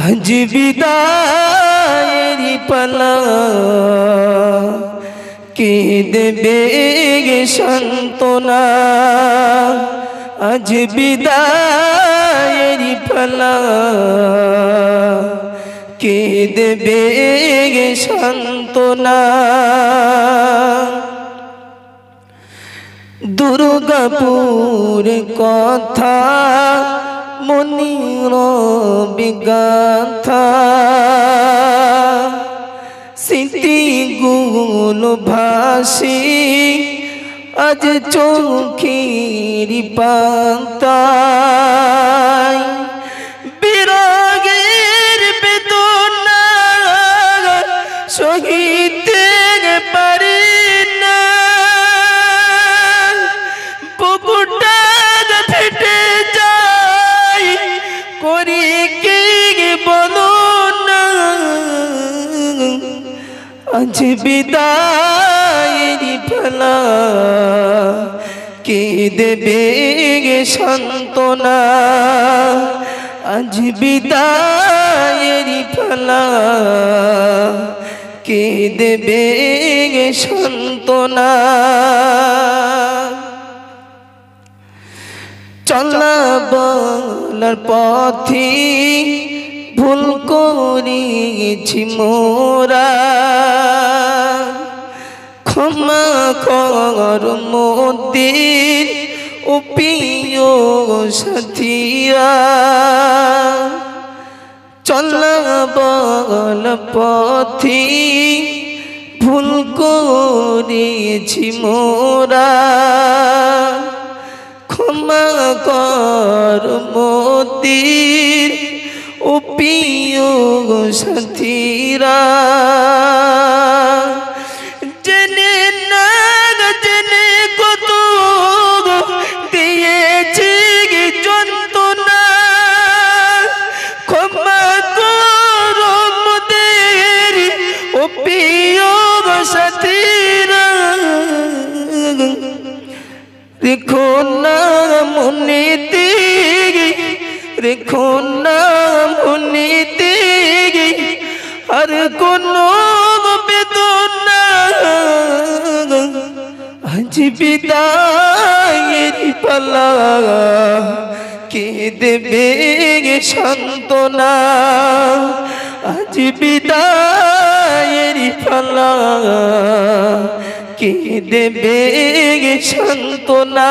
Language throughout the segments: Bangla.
আজ বিদায়ের পালা কে দেবে সান্ত্বনা আজ বিদায়ের পালা কে দেবে সান্ত্বনা দুর্গাপুর কথা মনির বিগাথা স্মৃতিগুলো ভাসি আজ চোখের পাতায় বিরগের বেদনা সহিতে পারি না বুকুটা ফেটে যায় করি কি বলো না আজ বিদায়ের পালা কে দেবে সান্ত্বনা আজ বিদায়ের পালা কে দেবে সান্ত্বনা চলা বলার পথে ভুল করেছি মোরা ক্ষমা কর মোদের ও প্রিয় সাথীরা চলা বল পথে ভুল করেছি মোরা ক্ষমা কর মোদের ও প্রিয় সাথীরা জেনে না জেনে কত দিয়েছি যন্ত্রণা ক্ষমা কর মোদের ও প্রিয় সাথীরা রেখো না মনেতে রেখো না মনেতে আর কোনো বেদনা আজ বিদায়ের পালা কে দেবে সান্ত্বনা আজ বিদায়ের পালা কে দেবে সান্ত্বনা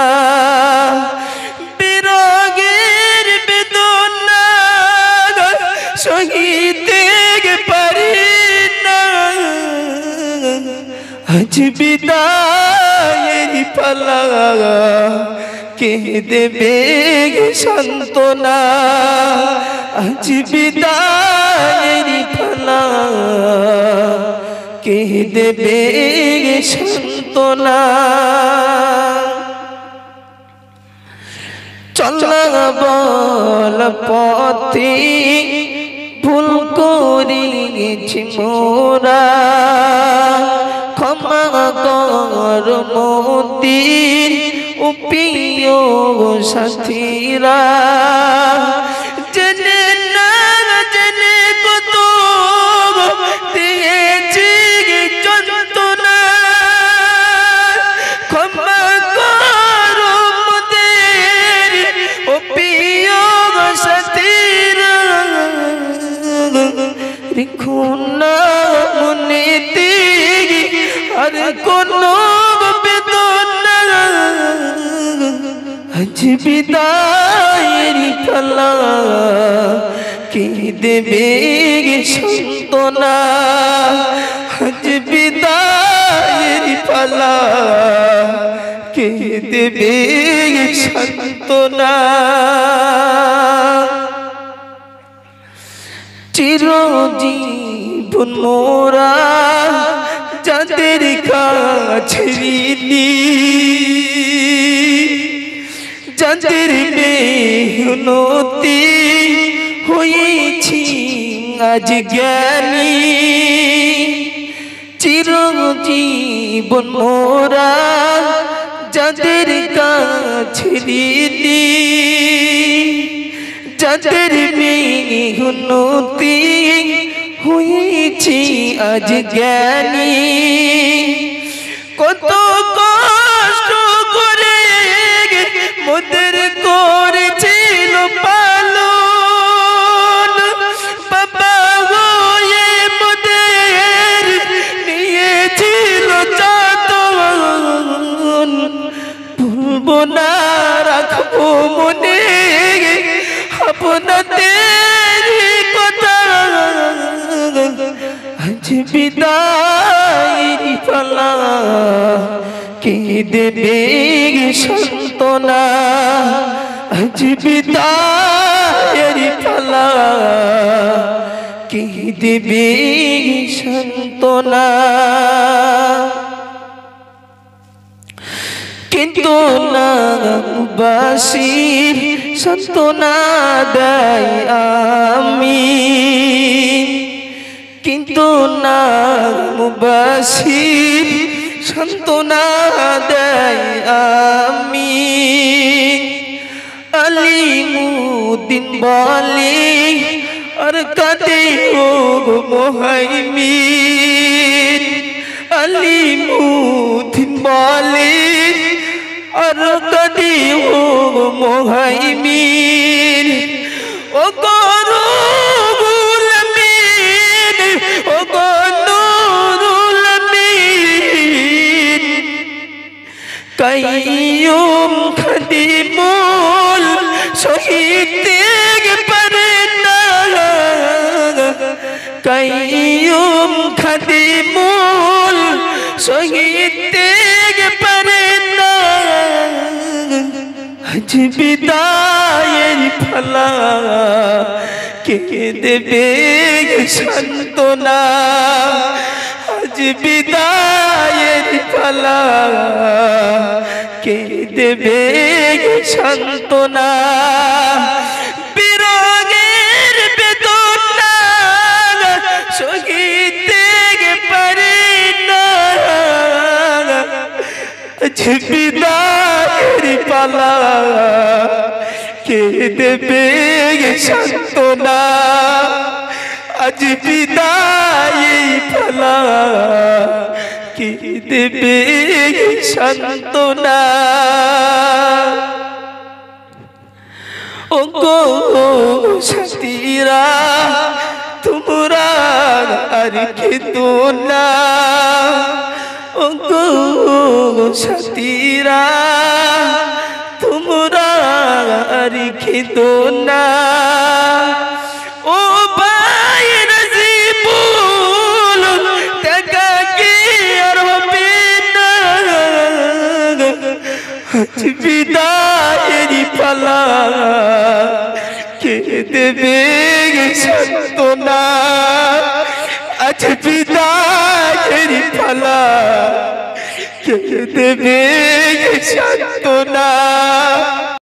বিরগের বেদনা সহিতে পারি না আজ বিদায়ের পালা কে দেবে সান্ত্বনা আজ বিদায়ের পালা কে দেবে সান্ত্বনা চলা বল পথে ভুল করেছি মোরা ক্ষমা কর মোদের ও প্রিয় সাথীরা জেনে না জেনে কত দিয়েছি যন্ত্রণা ক্ষমা কর মোদের ও প্রিয় সাথীরা রেখো না মনেতে আর কোনো বেদনা আজ বিদায়ের পালা কে দেবে সান্ত্বনা আজ বিদায়ের পালা কে দেবে সান্ত্বনা চিরজীবন মোরা যাদের কাছে যাদের মেহনতি হয়েছি আজ জ্ঞানী চিরজীবন মোরা যাদের কাছে যাদের মিহনতি হয়েছি আজ জ্ঞানী কত কষ্ট করে মোদের করেছিল পালন বাবা হয়ে মোদের নিয়েছিল যতন ভুলবো না রাখবো মনে আপনাদের কথা আজ বিদায়ের পালা কে দেবে সান্ত্বনা আজ বিদায়ের পালা কে দেবে সান্ত্বনা কিন্তু নামবাসীর সান্ত্বনা দেয় আমি কিন্তু নামবাসীর সান্ত্বনা দেয় আমি আলিমুদ্দিন বলে আর কাঁদে ও মুহাইমিন আলিমুদ্দিন বলে আর কাঁদে ও মুহাইমিন ও গরুল আমিন ও গনুরুল আমিন কাইয়ুম খাদিমুল শহীদ পারে না কাইয়ুম খাদিমুল শহীদ পারে না আজ বিদায়ের পালা কে দেবে সান্ত্বনা আজ বিদায়ের পালা কে দেবে সান্ত্বনা বিরহের বেদনা সহিতে পারে না আজ বিদায়ের পালা কে দেবে সান্ত্বনা আজ বিদায়ের পালা কে দেবে সান্ত্বনা ও গো সাথীরা তোমরা আর খেতো না ও গো সাথীরা তোমরা আর খেতো না ও ভাই রাজিবুল দেখা কি আর হবে না আজ বিদায়ের পালা কে দেবে সান্ত্বনা আজ বিদায়ের পালা কে দেবে সান্ত্বনা